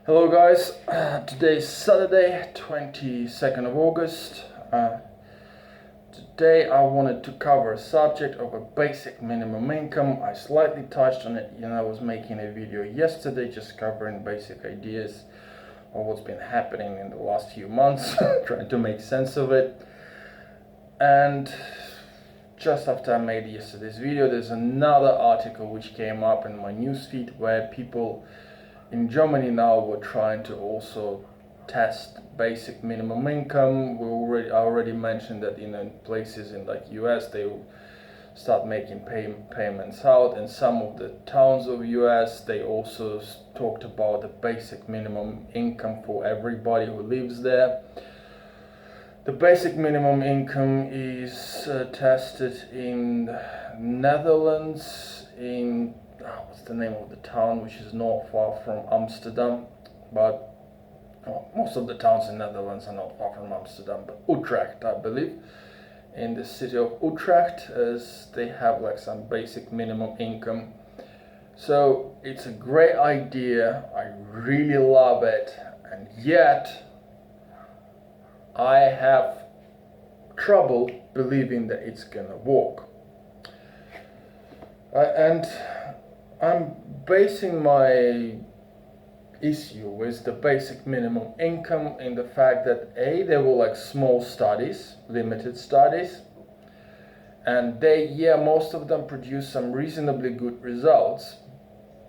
Hello guys, today's Saturday, 22nd of August. Today I wanted to cover a subject of a basic minimum income. I slightly touched on it, I was making a video yesterday just covering basic ideas of what's been happening in the last few months, trying to make sense of it. And just after I made yesterday's video, there's another article which came up in my newsfeed where people in Germany now were trying to also test basic minimum income. I already mentioned that in places in like US they will start making payments out. In some of the towns of US they also talked about the basic minimum income for everybody who lives there. The basic minimum income is tested in Netherlands, in what's the name of the town, which is not far from Amsterdam, but most of the towns in Netherlands are not far from Amsterdam, but Utrecht, I believe, in the city of Utrecht, as they have like some basic minimum income. So it's a great idea, I really love it, and yet I have trouble believing that it's gonna work. And I'm basing my issue with the basic minimum income in the fact that there were like small studies, limited studies, and most of them produce some reasonably good results,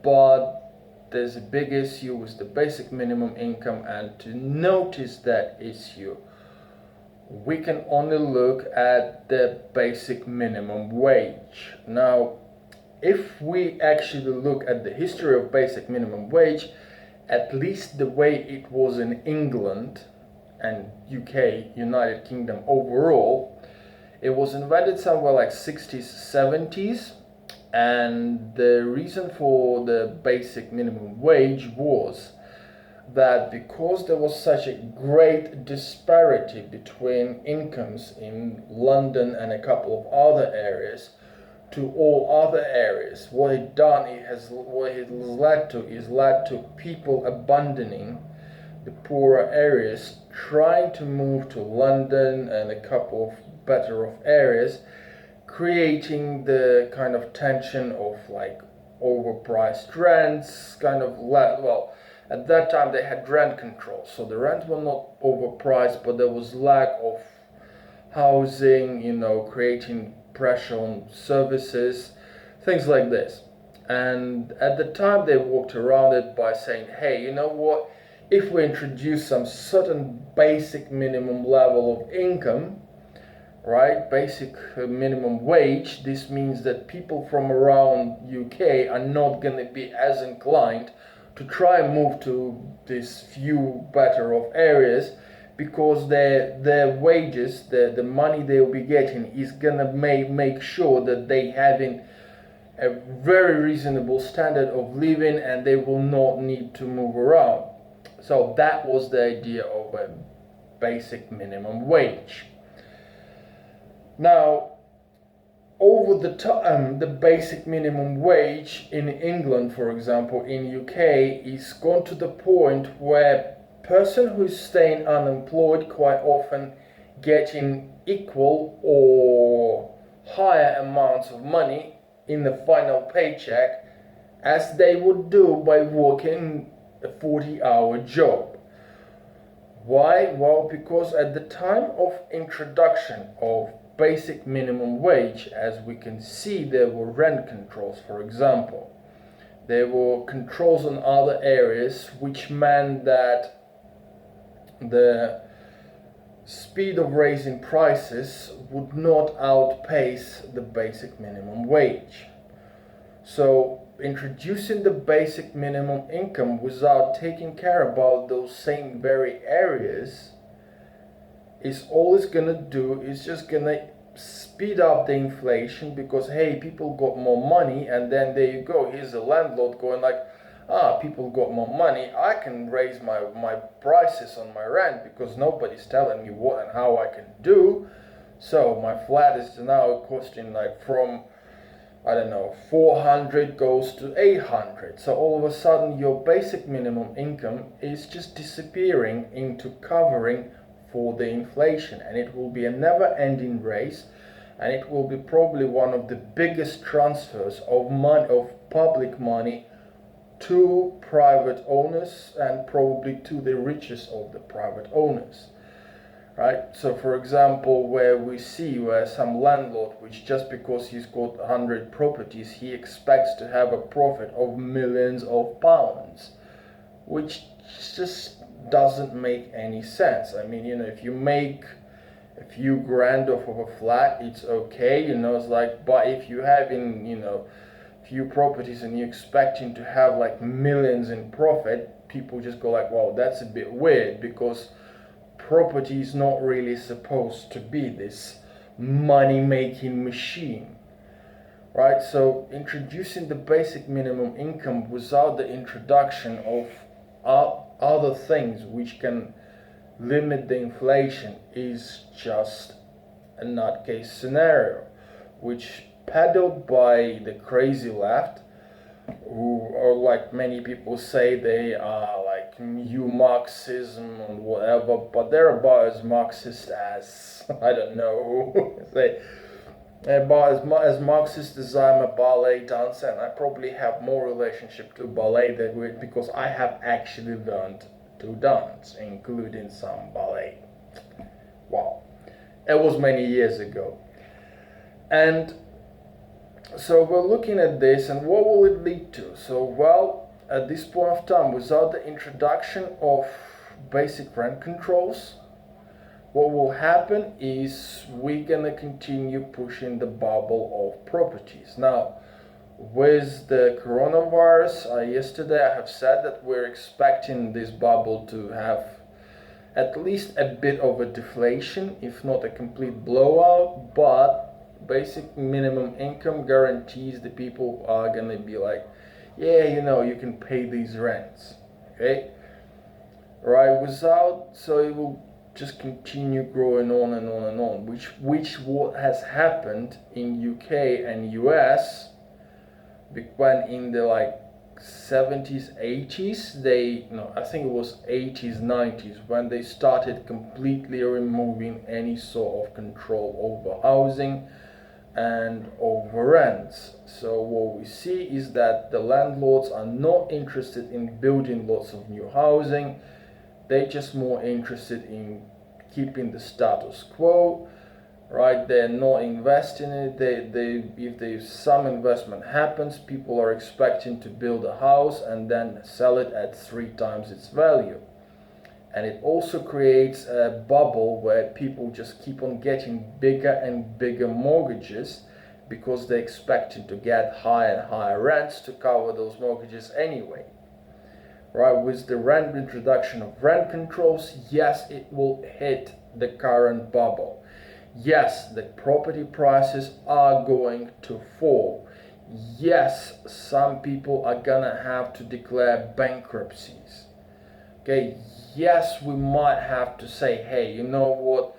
but there's a big issue with the basic minimum income, and to notice that issue we can only look at the basic minimum wage. Now, if we actually look at the history of basic minimum wage, at least the way it was in England and UK, United Kingdom overall, it was invented somewhere like 60s, 70s, and the reason for the basic minimum wage was that because there was such a great disparity between incomes in London and a couple of other areas to all other areas, what it led to people abandoning the poorer areas, trying to move to London and a couple of better off areas, creating the kind of tension of like overpriced rents, at that time they had rent control, so the rents were not overpriced, but there was lack of housing, creating pressure on services, things like this. And at the time they walked around it by saying, hey, you know what, if we introduce some certain basic minimum level of income, right, basic minimum wage, this means that people from around UK are not going to be as inclined to try and move to these few better off areas, because their wages, the money they will be getting is gonna make sure that they having a very reasonable standard of living, and they will not need to move around. So that was the idea of a basic minimum wage. Now, over the time, the basic minimum wage in England, for example, in UK, is gone to the point where person who's staying unemployed quite often getting equal or higher amounts of money in the final paycheck as they would do by working a 40-hour job. Why? Well, because at the time of introduction of basic minimum wage, as we can see, there were rent controls, for example. There were controls on other areas, which meant that the speed of raising prices would not outpace the basic minimum wage. So introducing the basic minimum income without taking care about those same very areas is all it's gonna do is just gonna speed up the inflation, because hey, people got more money, and then there you go, here's the landlord going like, people got more money, I can raise my prices on my rent because nobody's telling me what and how I can do. So my flat is now costing like from I don't know, 400 goes to 800. So all of a sudden your basic minimum income is just disappearing into covering for the inflation, and it will be a never-ending race, and it will be probably one of the biggest transfers of money, of public money, to private owners, and probably to the richest of the private owners. Right? So for example, where we see where some landlord, which just because he's got 100 properties, he expects to have a profit of millions of pounds, which just doesn't make any sense. I mean, if you make a few grand off of a flat, it's okay, it's like, but if you have few properties and you're expecting to have like millions in profit, people just go like, wow, that's a bit weird, because property is not really supposed to be this money-making machine, right? So introducing the basic minimum income without the introduction of other things which can limit the inflation is just a nutcase scenario, which peddled by the crazy left, who are, like many people say, they are like new Marxism and whatever, but they're about as Marxist as I don't know. They're about as Marxist as I'm a ballet dancer, and I probably have more relationship to ballet than with, because I have actually learned to dance, including some ballet. Wow, it was many years ago. And so we're looking at this, and what will it lead to? So, well, at this point of time, without the introduction of basic rent controls, what will happen is we're gonna continue pushing the bubble of properties. Now, with the coronavirus, yesterday I have said that we're expecting this bubble to have at least a bit of a deflation, if not a complete blowout, but basic minimum income guarantees the people are gonna be like, yeah, you can pay these rents, okay? Right, so it will just continue growing on and on and on, which what has happened in UK and US, when in the like 70s, 80s, I think it was 80s, 90s, when they started completely removing any sort of control over housing and over rents. So what we see is that the landlords are not interested in building lots of new housing. They're just more interested in keeping the status quo, right? They're not investing in it. If some investment happens, people are expecting to build a house and then sell it at 3 times its value. And it also creates a bubble where people just keep on getting bigger and bigger mortgages, because they're expecting to get higher and higher rents to cover those mortgages anyway. Right, with the introduction of rent controls, yes, it will hit the current bubble. Yes, the property prices are going to fall. Yes, some people are gonna have to declare bankruptcies. Okay, yes, we might have to say, hey, you know what?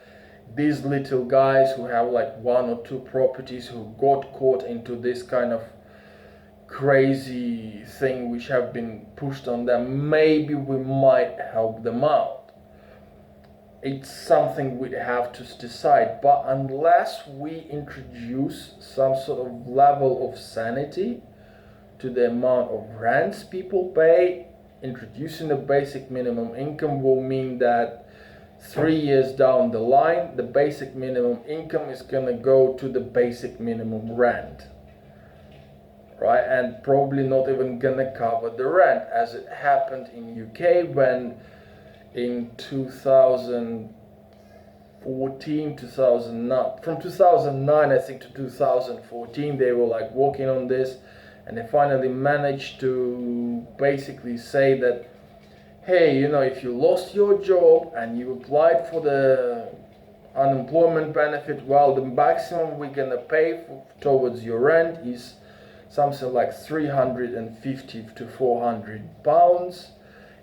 These little guys who have like 1 or 2 properties, who got caught into this kind of crazy thing which have been pushed on them, maybe we might help them out. It's something we have to decide, but unless we introduce some sort of level of sanity to the amount of rents people pay, introducing a basic minimum income will mean that 3 years down the line, the basic minimum income is gonna go to the basic minimum rent. Right, and probably not even gonna cover the rent, as it happened in UK when in 2014, 2009, from 2009 I think to 2014, they were like working on this, and they finally managed to basically say that, hey, if you lost your job and you applied for the unemployment benefit, well, the maximum we're gonna pay towards your rent is something like 350 to 400 pounds.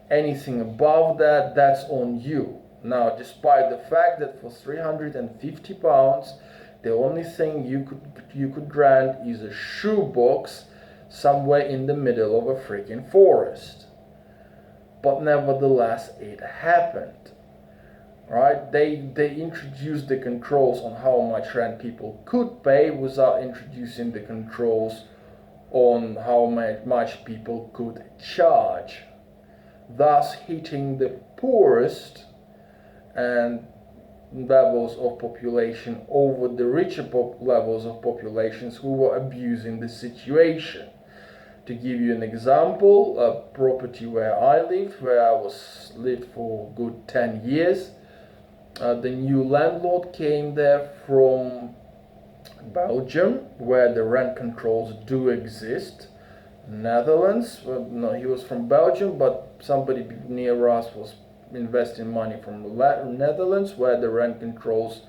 Anything above that, that's on you. Now, despite the fact that for 350 pounds The only thing you could grant is a shoebox somewhere in the middle of a freaking forest. But nevertheless, it happened. Right? They introduced the controls on how much rent people could pay without introducing the controls on how much people could charge, thus hitting the poorest and levels of population over the richer levels of populations who were abusing the situation. To give you an example, a property where I lived, where I lived for a good 10 years, the new landlord came there from Belgium, where the rent controls do exist. Netherlands, well, no, he was from Belgium, but somebody near us was investing money from the Netherlands, where the rent controls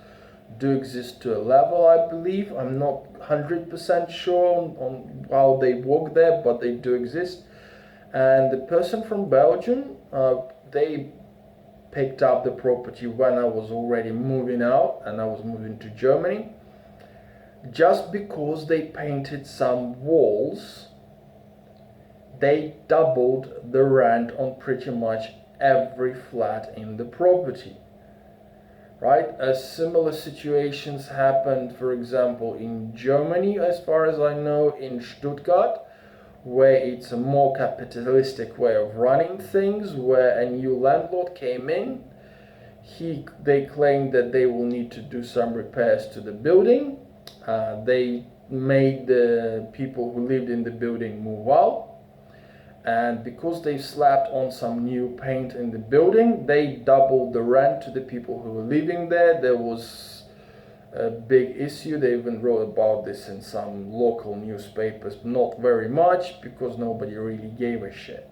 do exist to a level, I believe. I'm not 100% sure on how they work there, but they do exist. And the person from Belgium, they picked up the property when I was already moving out and I was moving to Germany. Just because they painted some walls, they doubled the rent on pretty much every flat in the property. Right? Similar situations happened, for example, in Germany, as far as I know, in Stuttgart, where it's a more capitalistic way of running things, where a new landlord came in. They claimed that they will need to do some repairs to the building. They made the people who lived in the building move out. And because they slapped on some new paint in the building, they doubled the rent to the people who were living there. There was a big issue. They even wrote about this in some local newspapers, not very much, because nobody really gave a shit.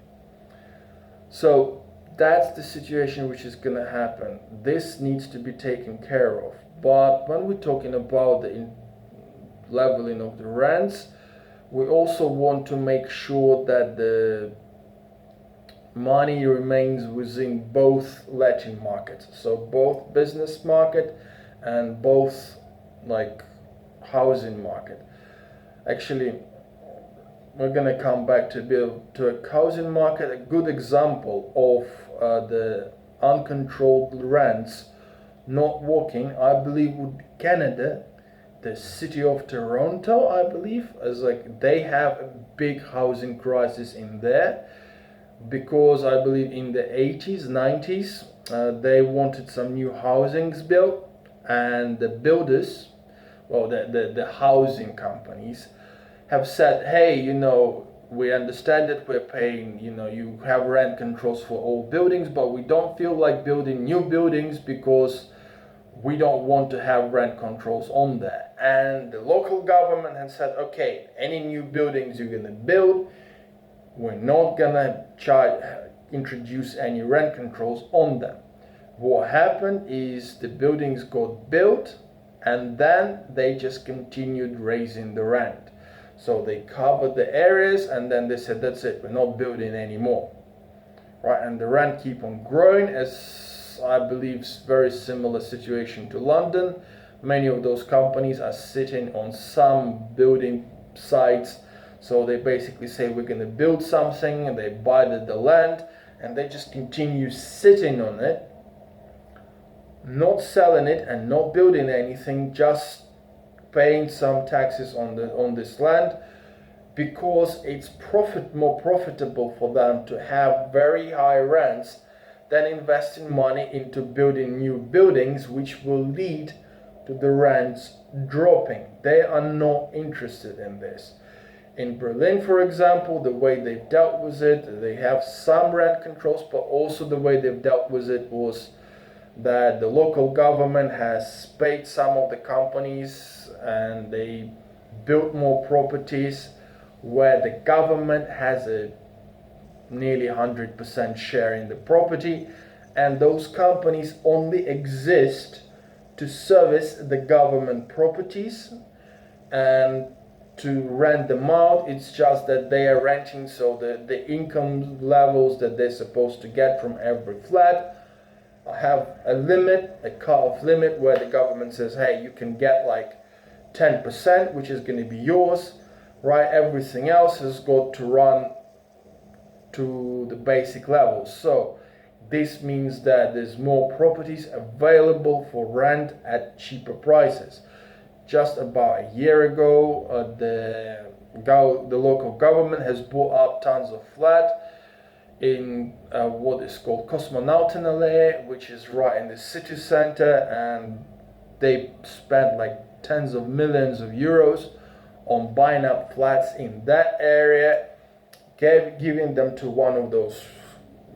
So that's the situation which is gonna happen. This needs to be taken care of. But when we're talking about the leveling of the rents, we also want to make sure that the money remains within both letting markets, so both business market and both like housing market. Actually, we're gonna come back to a housing market. A good example of the uncontrolled rents not working, I believe, would be Canada. The city of Toronto, I believe, is like they have a big housing crisis in there, because I believe in the 80s, 90s, they wanted some new housings built, and the builders, well, the housing companies have said, hey, we understand that we're paying, you have rent controls for all buildings, but we don't feel like building new buildings because we don't want to have rent controls on that. And the local government has said, okay, any new buildings you're gonna build, we're not gonna introduce any rent controls on them. What happened is the buildings got built and then they just continued raising the rent. So they covered the areas and then they said, that's it, we're not building anymore. Right, and the rent keep on growing, as I believe very similar situation to London. Many of those companies are sitting on some building sites, so they basically say we're going to build something and they buy the land and they just continue sitting on it, not selling it and not building anything, just paying some taxes on this land, because it's more profitable for them to have very high rents than investing money into building new buildings, which will lead to the rents dropping. They are not interested in this. In Berlin, for example, the way they've dealt with it, they have some rent controls, but also the way they've dealt with it was that the local government has paid some of the companies and they built more properties where the government has a nearly 100% share in the property, and those companies only exist to service the government properties and to rent them out. It's just that they are renting, so the income levels that they're supposed to get from every flat have a limit, a cut-off limit, where the government says, hey, you can get like 10%, which is going to be yours, right? Everything else has got to run to the basic level. So this means that there's more properties available for rent at cheaper prices. Just about a year ago, the local government has bought up tons of flat in what is called Kosmonautenallee, which is right in the city center, and they spent like tens of millions of euros on buying up flats in that area, giving them to one of those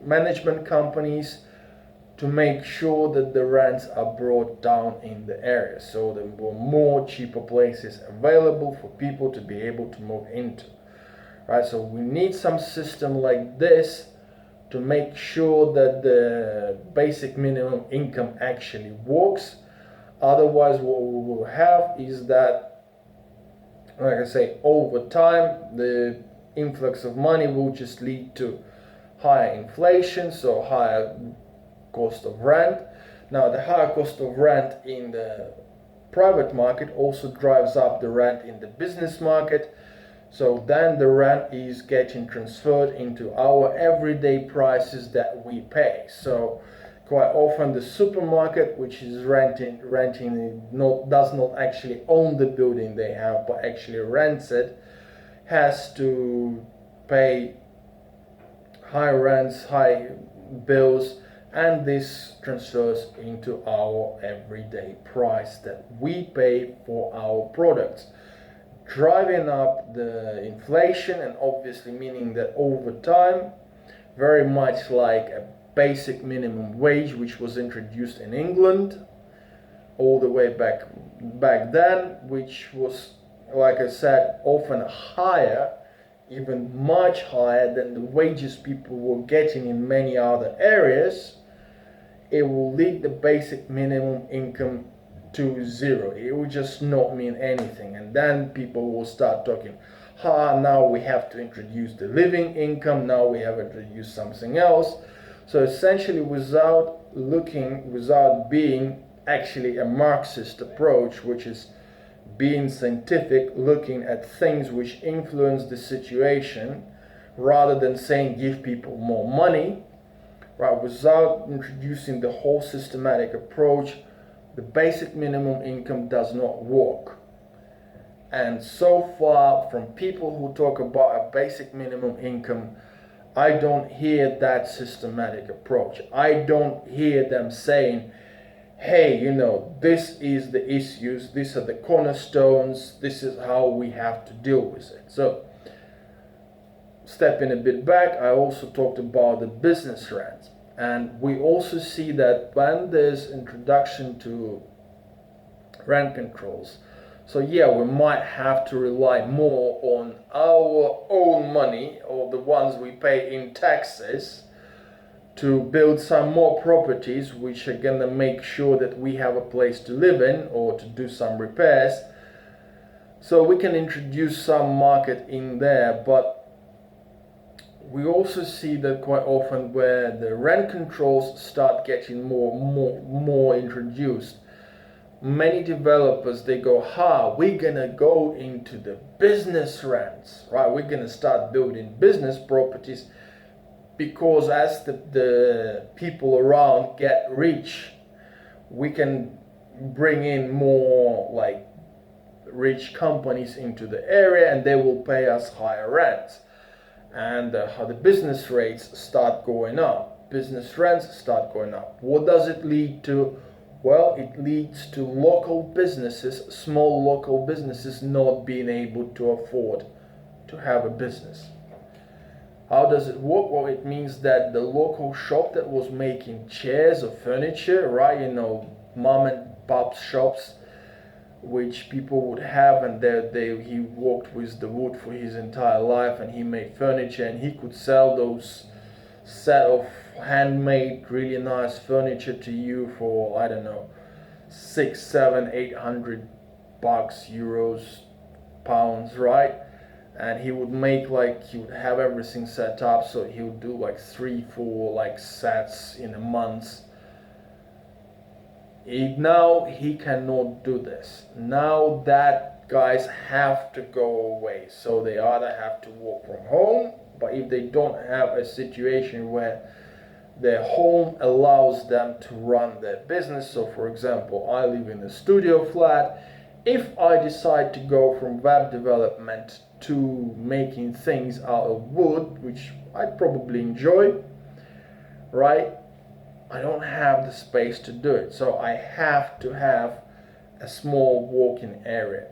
management companies to make sure that the rents are brought down in the area, so there were more cheaper places available for people to be able to move into, right? So we need some system like this to make sure that the basic minimum income actually works. Otherwise, what we will have is that, like I say, over time the influx of money will just lead to higher inflation, so higher cost of rent. Now the higher cost of rent in the private market also drives up the rent in the business market, so then the rent is getting transferred into our everyday prices that we pay. So quite often the supermarket, which is renting does not actually own the building they have, but actually rents it, has to pay high rents, high bills, and this transfers into our everyday price that we pay for our products, driving up the inflation, and obviously meaning that over time, very much like a basic minimum wage which was introduced in England all the way back then, which was, like I said, often higher, even much higher than the wages people were getting in many other areas, it will lead the basic minimum income to zero. It will just not mean anything, and then people will start talking, now we have to introduce the living income, now we have to introduce something else. So essentially, without being actually a Marxist approach, which is being scientific, looking at things which influence the situation, rather than saying give people more money, right? Without introducing the whole systematic approach, the basic minimum income does not work. And so far, from people who talk about a basic minimum income, I don't hear that systematic approach. I don't hear them saying, hey, this is the issues, these are the cornerstones, this is how we have to deal with it. So, stepping a bit back, I also talked about the business rent. And we also see that when there's introduction to rent controls, so yeah, we might have to rely more on our own money, or the ones we pay in taxes, to build some more properties which are gonna make sure that we have a place to live in, or to do some repairs. So we can introduce some market in there, but we also see that quite often where the rent controls start getting more introduced, many developers, they go, we're gonna go into the business rents, right? We're gonna start building business properties, because as the people around get rich, we can bring in more like rich companies into the area, and they will pay us higher rents. And how the business rates start going up, business rents start going up. What does it lead to? Well, it leads to local businesses, small local businesses, not being able to afford to have a business. How does it work? Well, it means that the local shop that was making chairs or furniture, right, mom and pop shops, which people would have, and he worked with the wood for his entire life, and he made furniture, and he could sell those set of handmade really nice furniture to you for, I don't know, 6, 7, 800 bucks, euros, pounds, right? And he would have everything set up, so he would do like 3, 4 sets in a month. Now he cannot do this. Now that guys have to go away. So they either have to work from home, but if they don't have a situation where their home allows them to run their business. So for example, I live in a studio flat. If I decide to go from web development to making things out of wood, which I probably enjoy, right? I don't have the space to do it. So I have to have a small walking area,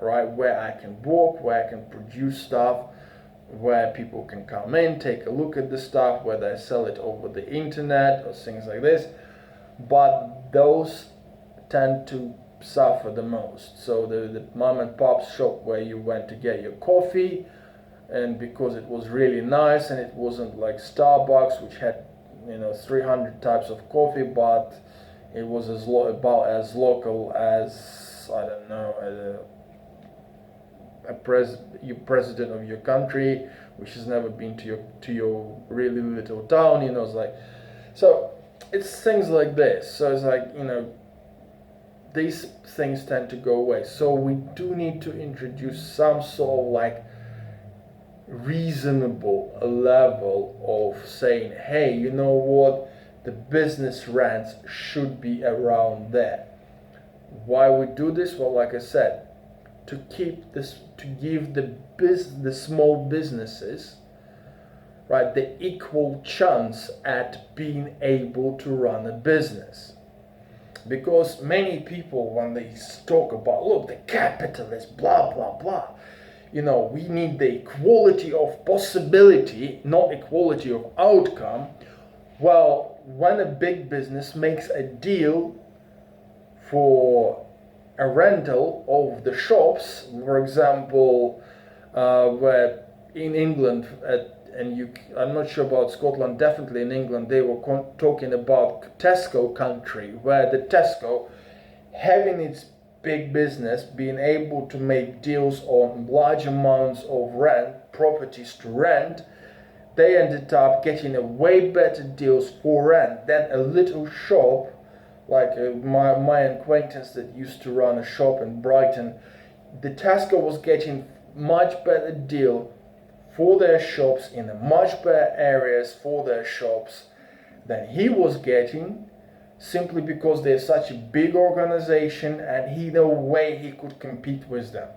right? Where I can walk, where I can produce stuff, where people can come in, take a look at the stuff, whether I sell it over the internet or things like this. But those tend to suffer the most. So the mom and pop shop where you went to get your coffee, and because it was really nice and it wasn't like Starbucks, which had 300 types of coffee, but it was about as local as, I don't know, you president of your country, which has never been to your really little town. It's like, so it's things like this. So it's like, these things tend to go away. So we do need to introduce some sort of like reasonable level of saying, hey, you know what, the business rents should be around there. Why we do this? Well, like I said, to give the small businesses, right, the equal chance at being able to run a business. Because many people, when they talk about, look, the capitalist, blah blah blah, we need the equality of possibility, not equality of outcome. Well, when a big business makes a deal for a rental of the shops, for example, where in England, I'm not sure about Scotland, definitely in England, they were talking about Tesco country, where the Tesco, having its big business, being able to make deals on large amounts of properties to rent, they ended up getting a way better deals for rent than a little shop like my acquaintance that used to run a shop in Brighton. The Tesco was getting much better deal for their shops in much better areas for their shops than he was getting, simply because they're such a big organization and no way he could compete with them.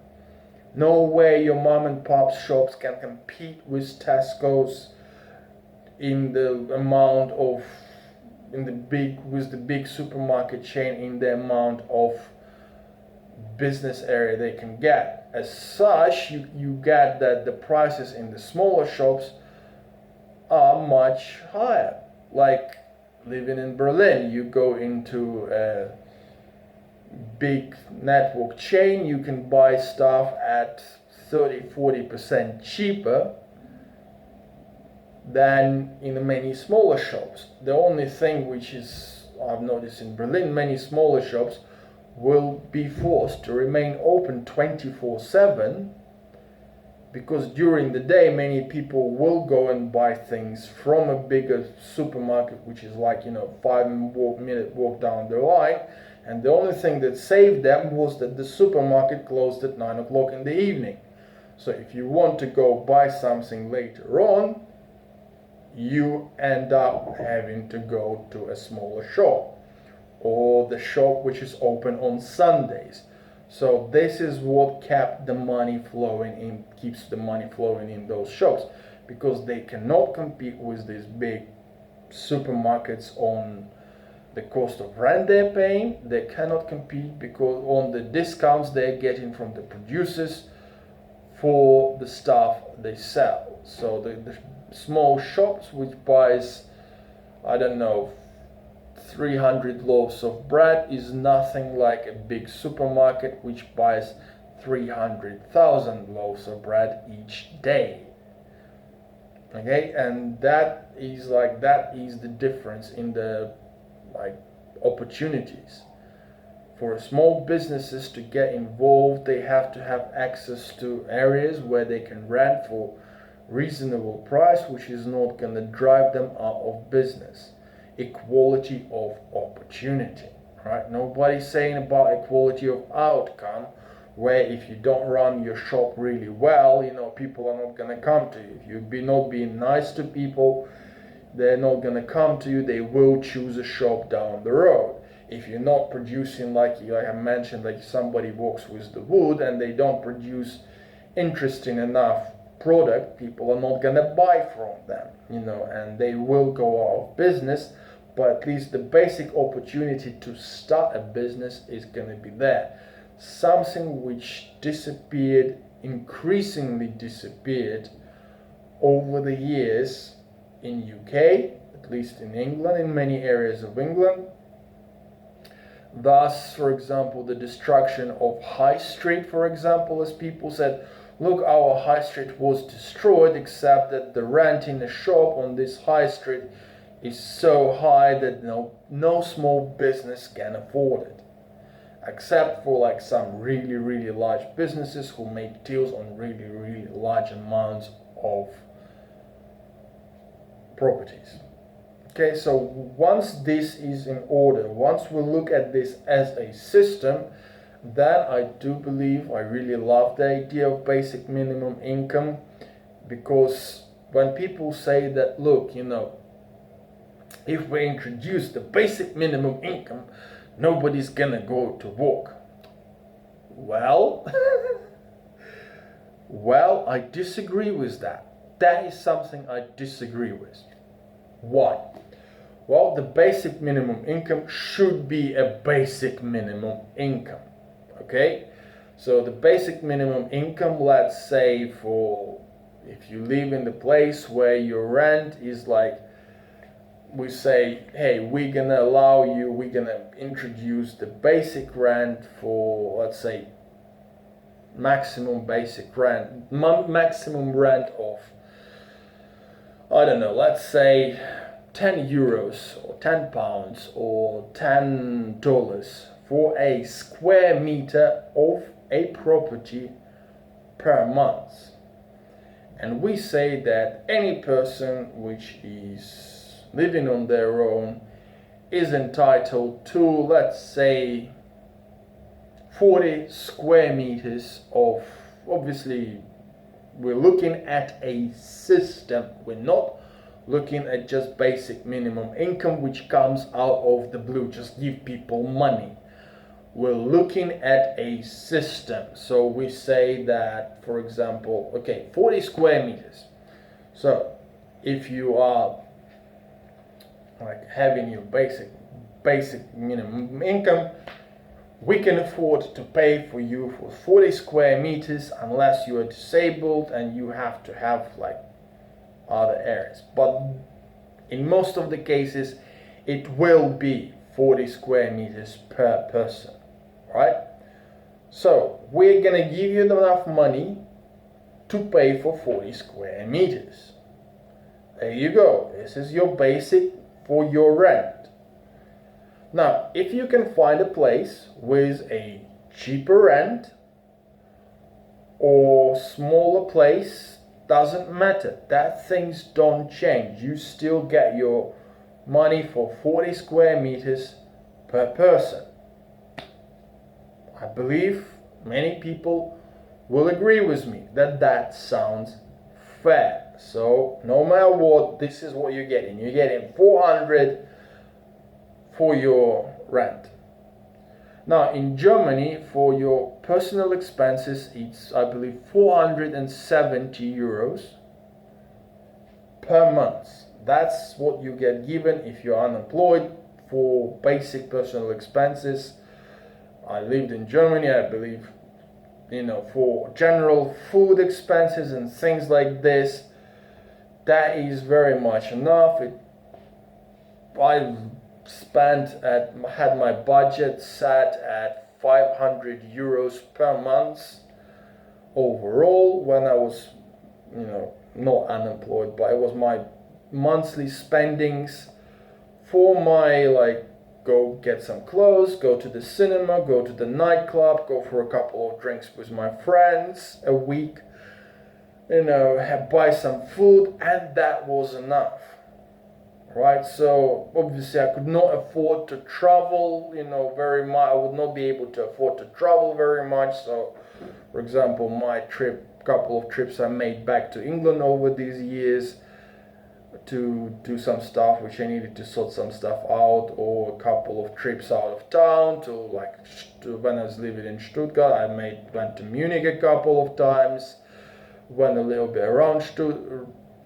No way your mom and pop shops can compete with Tesco's in the amount of with the big supermarket chain in the amount of business area they can get. As such, you get that the prices in the smaller shops are much higher. Like living in Berlin, you go into a big network chain, you can buy stuff at 30-40% cheaper than in many smaller shops. The only thing which is, I've noticed in Berlin, many smaller shops will be forced to remain open 24/7, because during the day many people will go and buy things from a bigger supermarket, which is like 5-minute walk down the line, and the only thing that saved them was that the supermarket closed at 9 o'clock in the evening. So if you want to go buy something later on, you end up having to go to a smaller shop, or the shop which is open on Sundays. So this is what keeps the money flowing in those shops, because they cannot compete with these big supermarkets on the cost of rent they're paying. They cannot compete because on the discounts they're getting from the producers for the stuff they sell. So the small shops which buys, I don't know, 300 loaves of bread is nothing like a big supermarket which buys 300,000 loaves of bread each day. Okay, and that is the difference in the opportunities. For small businesses to get involved, they have to have access to areas where they can rent for reasonable price, which is not going to drive them out of business. Equality of opportunity, right? Nobody's saying about equality of outcome, where if you don't run your shop really well, people are not gonna come to you. If you're not being nice to people, they're not gonna come to you. They will choose a shop down the road. If you're not producing, like I mentioned, like somebody works with the wood and they don't produce interesting enough product, people are not gonna buy from them, and they will go out of business. But at least the basic opportunity to start a business is gonna be there. Something which increasingly disappeared over the years in UK, at least in England, in many areas of England. Thus, for example, the destruction of High Street, for example, as people said, look, our High Street was destroyed, except that the rent in a shop on this High Street is so high that no small business can afford it. Except for like some really, really large businesses who make deals on really, really large amounts of properties. Okay, so once this is in order, once we look at this as a system, then I do believe I really love the idea of basic minimum income, because when people say that, look, if we introduce the basic minimum income, nobody's gonna go to work. Well, I disagree with that. That is something I disagree with. Why? Well, the basic minimum income should be a basic minimum income. Okay? So the basic minimum income, let's say if you live in the place where your rent is like, we say, hey, we're gonna introduce the basic rent for, let's say, maximum rent of, I don't know, let's say 10 euros or 10 pounds or $10 for a square meter of a property per month. And we say that any person which is living on their own is entitled to, let's say, 40 square meters of, obviously, we're looking at a system. We're not looking at just basic minimum income, which comes out of the blue, just give people money. We're looking at a system. So we say that, for example, okay, 40 square meters. So if you are like having your basic minimum income, we can afford to pay for you for 40 square meters unless you are disabled and you have to have like other areas. But in most of the cases, it will be 40 square meters per person, right? So we're gonna give you enough money to pay for 40 square meters. There you go. This is your basic for your rent. Now, if you can find a place with a cheaper rent or smaller place, doesn't matter. That things don't change. You still get your money for 40 square meters per person. I believe many people will agree with me that sounds fair. So no matter what, this is what you're getting. You're getting 400 for your rent. Now in Germany, for your personal expenses, it's, I believe, 470 euros per month. That's what you get given if you're unemployed for basic personal expenses. I lived in Germany, I believe, for general food expenses and things like this, that is very much enough. I had my budget set at 500 euros per month overall when I was, not unemployed, but it was my monthly spendings for my, go get some clothes, go to the cinema, go to the nightclub, go for a couple of drinks with my friends a week, buy some food, and that was enough. right? So obviously I could not afford to travel, very much. I would not be able to afford to travel very much. So, for example, couple of trips I made back to England over these years to do some stuff which I needed to sort some stuff out, or a couple of trips out of town when I was living in Stuttgart. Went to Munich a couple of times, went a little bit around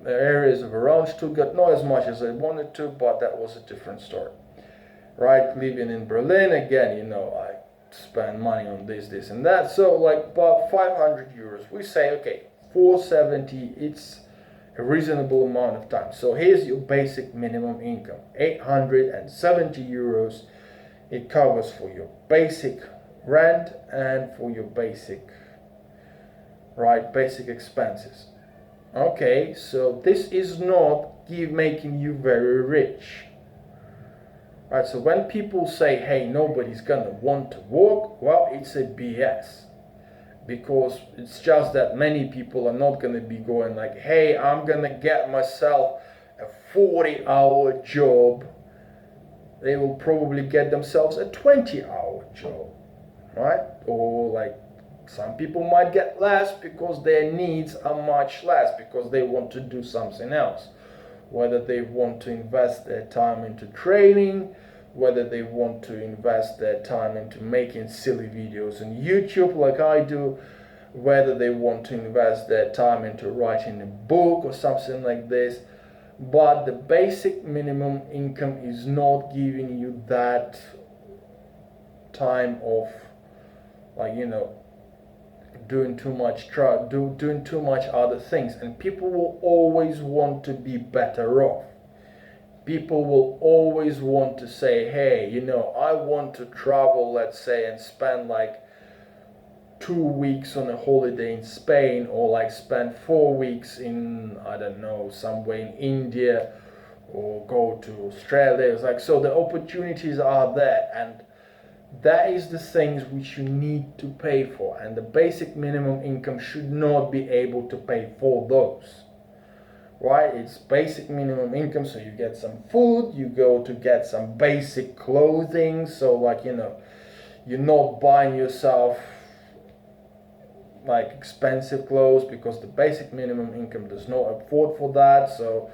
areas of around Stuttgart, not as much as I wanted to, but that was a different story. Right, living in Berlin again, I spend money on this and that. So like about 500 euros, we say okay, 470, it's a reasonable amount of time. So here's your basic minimum income, 870 euros. It covers for your basic rent and for your basic expenses. Okay, so this is not making you very rich. Right, so when people say, hey, nobody's gonna want to work, well, it's a BS. Because it's just that many people are not gonna be going like, hey, I'm gonna get myself a 40-hour job. They will probably get themselves a 20-hour job, right? Or like some people might get less because their needs are much less, because they want to do something else. Whether they want to invest their time into training, whether they want to invest their time into making silly videos on YouTube like I do, whether they want to invest their time into writing a book or something like this. But the basic minimum income is not giving you that time of, doing too much other things. And people will always want to be better off. People will always want to say, hey, I want to travel, let's say, and spend like 2 weeks on a holiday in Spain, or like spend 4 weeks in, I don't know, somewhere in India, or go to Australia. It's like, so the opportunities are there, and that is the things which you need to pay for, and the basic minimum income should not be able to pay for those. Right, it's basic minimum income, so you get some food, you go to get some basic clothing, so like, you're not buying yourself like expensive clothes, because the basic minimum income does not afford for that. So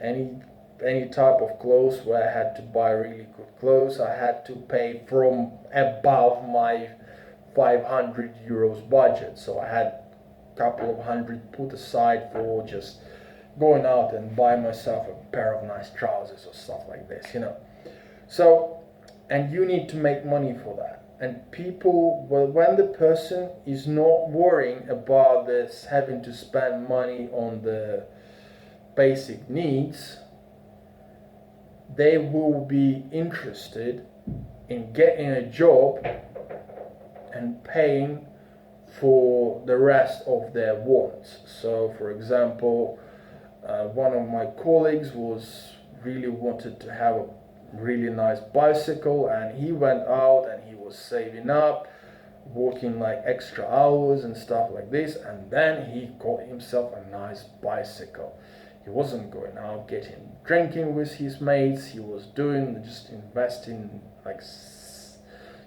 any type of clothes where I had to buy really good clothes, I had to pay from above my 500 euros budget. So I had a couple of hundred put aside for just going out and buy myself a pair of nice trousers or stuff like this, So, and you need to make money for that. And people, well, when the person is not worrying about this, having to spend money on the basic needs, they will be interested in getting a job and paying for the rest of their wants. So, for example, one of my colleagues really wanted to have a really nice bicycle, and he went out and he was saving up, working like extra hours and stuff like this, and then he got himself a nice bicycle. He wasn't going out drinking with his mates. He was just investing, like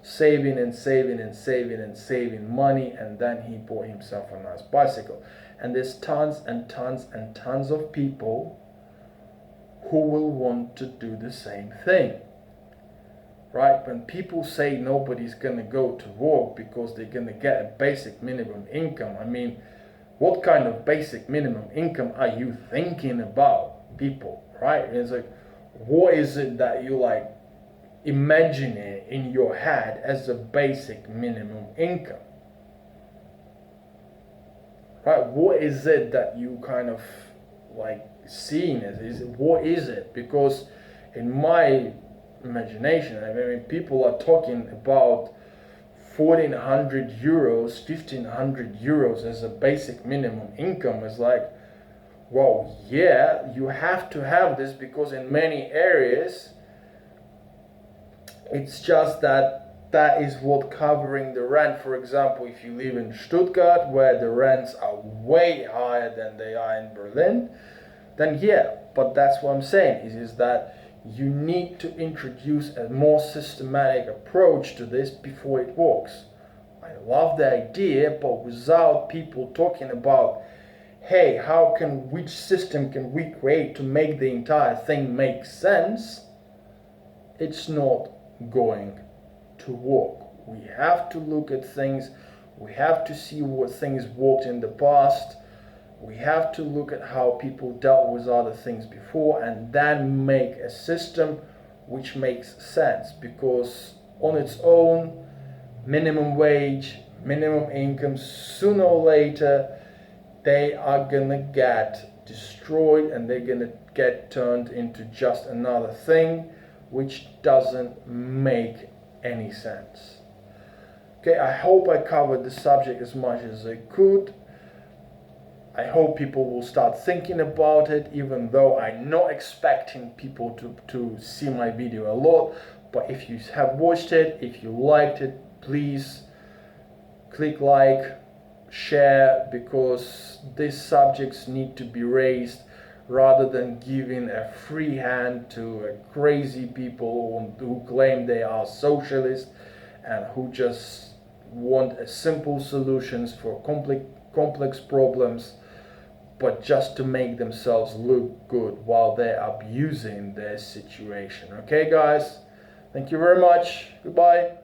saving and saving and saving and saving money, and then he bought himself a nice bicycle. And there's tons and tons and tons of people who will want to do the same thing. Right? When people say nobody's gonna go to work because they're gonna get a basic minimum income, I mean, what kind of basic minimum income are you thinking about, people? Right? It's like, what is it that you like imagining in your head as a basic minimum income? Right? What is it that you kind of like seeing as? What is it? Because in my imagination, I mean, people are talking about 1,400 euros, 1,500 euros as a basic minimum income. Is like, well, yeah, you have to have this, because in many areas it's just that is what covering the rent. For example, if you live in Stuttgart, where the rents are way higher than they are in Berlin, then yeah, But that's what I'm saying is that you need to introduce a more systematic approach to this before it works. I love the idea, but without people talking about, hey, which system can we create to make the entire thing make sense, it's not going to work. We have to look at things, we have to see what things worked in the past, we have to look at how people dealt with other things before, and then make a system which makes sense. Because on its own, minimum wage, minimum income, sooner or later they are gonna get destroyed and they're gonna get turned into just another thing which doesn't make any sense. Okay, I hope I covered the subject as much as I could. I hope people will start thinking about it, even though I'm not expecting people to see my video a lot. But if you have watched it, if you liked it, please click like, share, because these subjects need to be raised rather than giving a free hand to crazy people who claim they are socialists and who just want simple solutions for complex problems, but just to make themselves look good while they're abusing their situation. Okay, guys? Thank you very much. Goodbye.